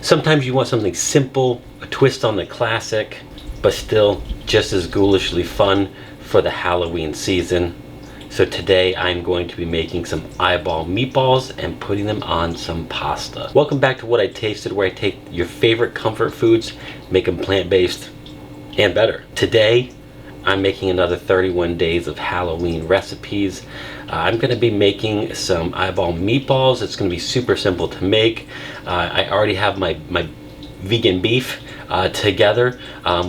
Sometimes you want something simple, a twist on the classic, but still just as ghoulishly fun for the Halloween season. So today I'm going to be making some eyeball meatballs and putting them on some pasta. Welcome back to What I Tasted, where I take your favorite comfort foods, make them plant-based and better. Today I'm making another 31 days of Halloween recipes. I'm going to be making some eyeball meatballs. It's going to be super simple to make. I already have my vegan beef together,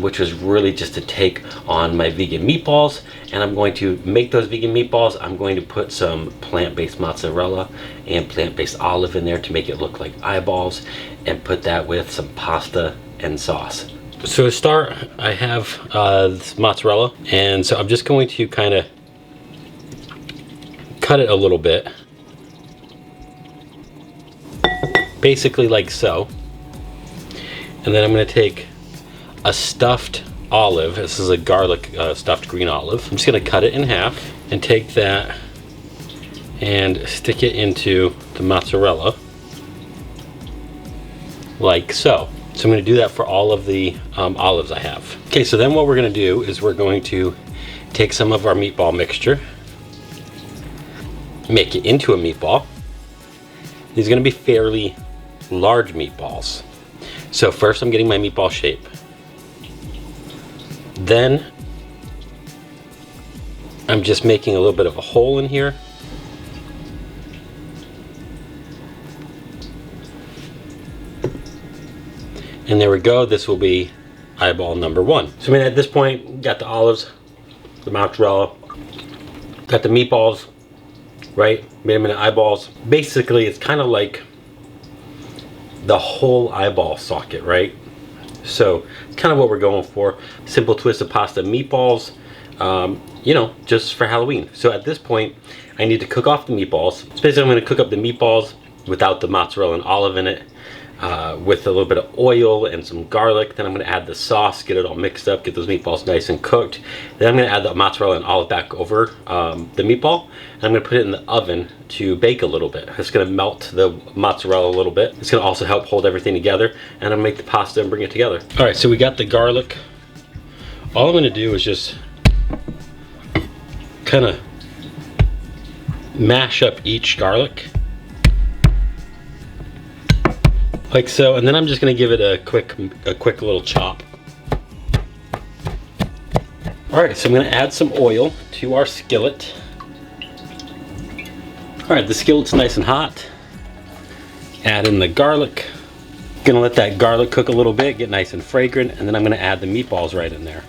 which was really just a take on my vegan meatballs. And I'm going to make those vegan meatballs. I'm going to put some plant-based mozzarella and plant-based olive in there to make it look like eyeballs, and put that with some pasta and sauce. So to start, I have this mozzarella, and so I'm just going to kind of cut it a little bit, basically like so. And then I'm going to take a stuffed olive. This is a garlic stuffed green olive. I'm just going to cut it in half and take that and stick it into the mozzarella like so. So I'm going to do that for all of the olives I have. Okay, so then what we're going to do is we're going to take some of our meatball mixture, make it into a meatball. These are going to be fairly large meatballs. So first I'm getting my meatball shape. Then I'm just making a little bit of a hole in here. And there we go, this will be eyeball number one. So I mean, at this point, got the olives, the mozzarella, got the meatballs, right? Made them into eyeballs. Basically, it's kind of like the whole eyeball socket, right? So it's kind of what we're going for. Simple twist of pasta meatballs, you know, just for Halloween. So at this point, I need to cook off the meatballs. So basically, I'm going to cook up the meatballs without the mozzarella and olive in it, with a little bit of oil and some garlic. Then I'm going to add the sauce, get it all mixed up, get those meatballs nice and cooked. Then I'm going to add the mozzarella and olive back over the meatball, and I'm going to put it in the oven to bake a little bit. It's going to melt the mozzarella a little bit. It's going to also help hold everything together, and I'm going to make the pasta and bring it together. All right, so we got the garlic. All I'm going to do is just kind of mash up each garlic like so, and then I'm just going to give it a quick little chop. All right, so I'm going to add some oil to our skillet. All right, the skillet's nice and hot. Add in the garlic. Gonna let that garlic cook a little bit, get nice and fragrant, and then I'm going to add the meatballs right in there.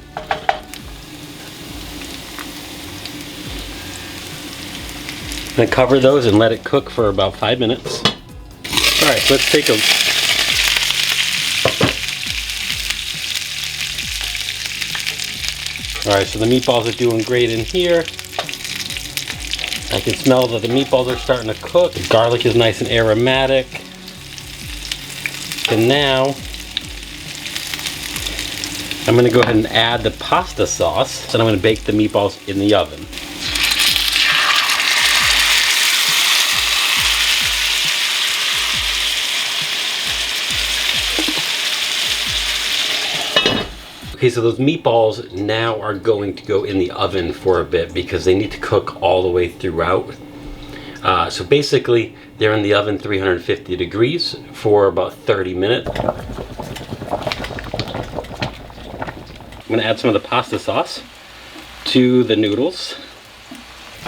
I'm going to cover those and let it cook for about 5 minutes. All right, so let's take a Alright, so the meatballs are doing great in here. I can smell that the meatballs are starting to cook. The garlic is nice and aromatic. And now I'm going to go ahead and add the pasta sauce, and I'm going to bake the meatballs in the oven. Okay, so those meatballs now are going to go in the oven for a bit because they need to cook all the way throughout. So basically, they're in the oven 350 degrees for about 30 minutes. I'm going to add some of the pasta sauce to the noodles.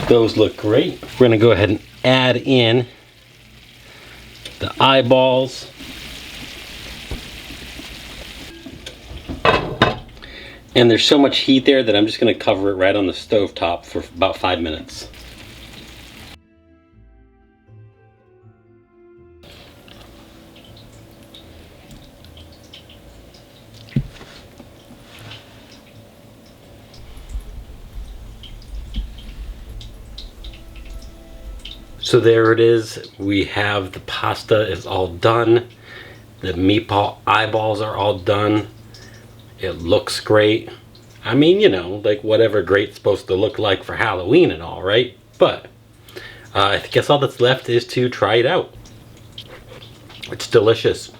Those look great. We're going to go ahead and add in the eyeballs. And there's so much heat there that I'm just going to cover it right on the stove top for about 5 minutes. So there it is. We have the pasta is all done. The meatball eyeballs are all done. It looks great. I mean, you know, like whatever great's supposed to look like for Halloween and all, right? But I guess all that's left is to try it out. It's delicious.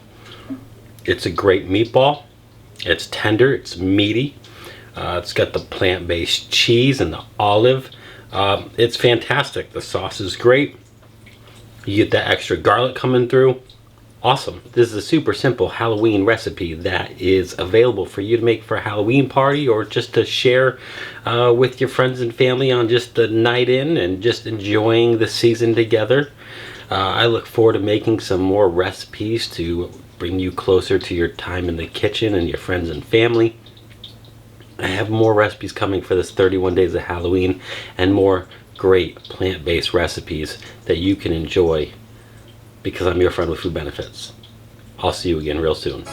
It's a great meatball. It's tender, it's meaty. It's got the plant-based cheese and the olive. It's fantastic. The sauce is great. You get that extra garlic coming through. Awesome. This is a super simple Halloween recipe that is available for you to make for a Halloween party, or just to share with your friends and family on just the night in and just enjoying the season together. I look forward to making some more recipes to bring you closer to your time in the kitchen and your friends and family. I have more recipes coming for this 31 days of Halloween, and more great plant-based recipes that you can enjoy because I'm your friend with food benefits. I'll see you again real soon.